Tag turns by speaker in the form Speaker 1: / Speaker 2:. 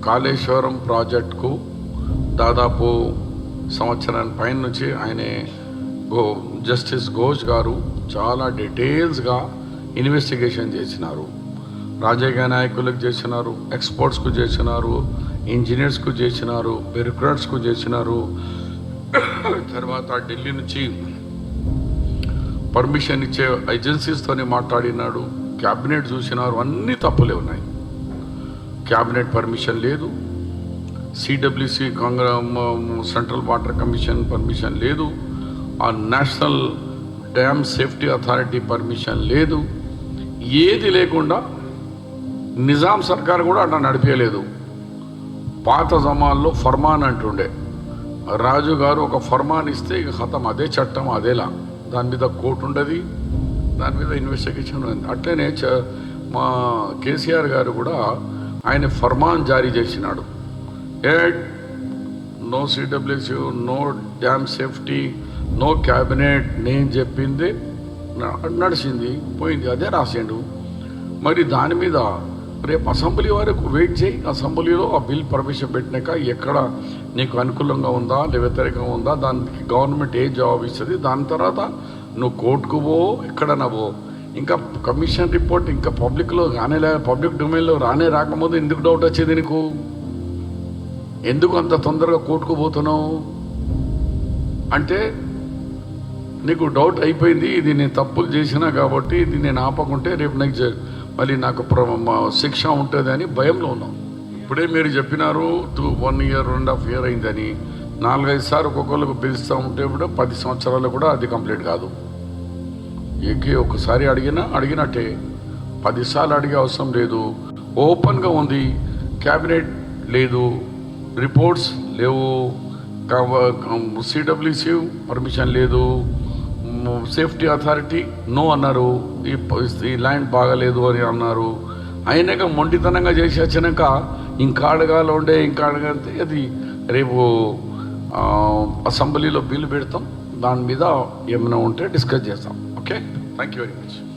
Speaker 1: కాళేశ్వరం ప్రాజెక్టుకు దాదాపు సంవత్సరానికి పైన నుంచి ఆయనే జస్టిస్ ఘోష్ గారు చాలా డీటెయిల్స్గా ఇన్వెస్టిగేషన్ చేసినారు. రాజకీయ నాయకులకు చేసినారు, ఎక్స్పర్ట్స్కు చేసినారు, ఇంజనీర్స్కు చేసినారు, బ్యూరోక్రాట్స్కు చేసినారు. తర్వాత ఢిల్లీ నుంచి పర్మిషన్ ఇచ్చే ఏజెన్సీస్తోనే మాట్లాడినాడు, క్యాబినెట్ చూసినారు. అన్ని తప్పులే ఉన్నాయి. క్యాబినెట్ పర్మిషన్ లేదు, CWC central water commission permission లేదు, ఆ national dam safety authority permission లేదు. ఏది లేకుండా నిజాం సర్కార్ కూడా అట్లా నడిపేయలేదు. పాత జమాల్లో ఫర్మాన్ అంటుండే, రాజు గారు ఒక ఫర్మాన్ ఇస్తే ఇక ఖతం, అదే చట్టం అదేలా, దాని మీద కోర్టు ఉండదు, దాని మీద ఇన్వెస్టిగేషన్ ఉంది. అట్లనే మా కేసీఆర్ గారు కూడా ఆయన ఫర్మాన్ జారీ చేసినాడు. No CWC, no dam safety, no cabinet, నేను చెప్పింది నడిచింది పోయింది, అదే రాసిండు. మరి దాని మీద రేపు అసెంబ్లీ వరకు వెయిట్ చేయి. అసెంబ్లీలో ఆ బిల్ ప్రవేశపెట్టినాక ఎక్కడ నీకు అనుకూలంగా ఉందా లేదా వ్యతిరేకంగా ఉందా, దానికి గవర్నమెంట్ ఏ జవాబు ఇస్తుంది. దాని తర్వాత నువ్వు కోర్టుకు పో, ఎక్కడన్నా పో. ఇంకా కమిషన్ రిపోర్ట్ ఇంకా పబ్లిక్లో పబ్లిక్ డొమైన్లో రాకముందు ఎందుకు డౌట్ వచ్చేది నీకు? ఎందుకు అంత తొందరగా కోర్టుకు పోతున్నావు? అంటే నీకు డౌట్ అయిపోయింది, ఇది నేను తప్పులు చేసినా కాబట్టి ఇది నేను ఆపకుంటే రేపు నాకు మళ్ళీ నాకు శిక్ష ఉంటుంది అని భయంలో ఉన్నాం. ఇప్పుడే మీరు చెప్పినారు 1 year 1.5 year అయిందని. 4-5 సార్లు ఒక్కొక్కరికి పిలుస్తూ ఉంటే కూడా 10 సంవత్సరాలు కూడా అది కంప్లీట్ కాదు. ఒకసారి అడిగినట్టే, 10 సార్లు అడిగే అవసరం లేదు. ఓపెన్గా ఉంది, క్యాబినెట్ లేదు, రిపోర్ట్స్ లేవు, సిడబ్ల్యూసి పర్మిషన్ లేదు, సేఫ్టీ అథారిటీ నో అన్నారు, ఈ ల్యాండ్ బాగాలేదు అని అన్నారు. అయినాక మొండితనంగా చేసి వచ్చినాక ఇంకా అడగాలంటే అది రేపు అసెంబ్లీలో బిల్లు పెడతాం, దాని మీద ఏమైనా ఉంటే డిస్కస్ చేస్తాం. Okay, thank you very much.